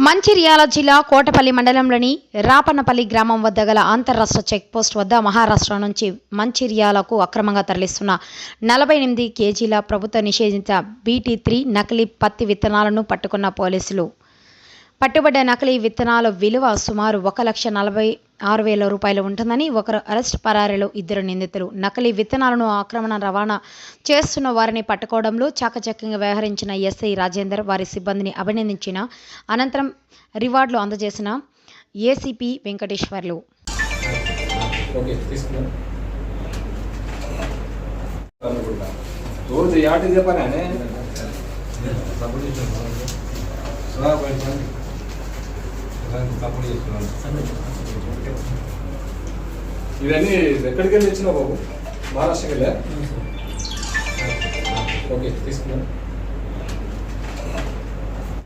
మంచిర్యాల జిల్లా కోటపల్లి మండలంలోని రాపన్నపల్లి గ్రామం వద్ద గల అంతర్రాష్ట్ర చెక్పోస్ట్ వద్ద మహారాష్ట్ర నుంచి మంచిర్యాలకు అక్రమంగా తరలిస్తున్న 48 కేజీల ప్రభుత్వ నిషేధిత BT3 నకిలీ పత్తి విత్తనాలను పట్టుకున్న పోలీసులు. పట్టుబడ్డ నకిలీ విత్తనాల విలువ సుమారు 1,46,000 రూపాయలు ఉంటుందని ఒకరు అరెస్ట్, పరారీలో 2 నిందితులు. నకిలీ విత్తనాలను ఆక్రమణ రవాణా చేస్తున్న వారిని పట్టుకోవడంలో చాకచక్యంగా వ్యవహరించిన ఎస్ఐ రాజేందర్ వారి సిబ్బందిని అభినందించిన అనంతరం రివార్డులు అందజేసిన ఏసీపీ వెంకటేశ్వర్లు. ఇవన్నీ ఎక్కడికి వెళ్ళి ఇచ్చినా బాబు? మహారాష్ట్రకి వెళ్ళా. ఓకే తీసుకున్నాను.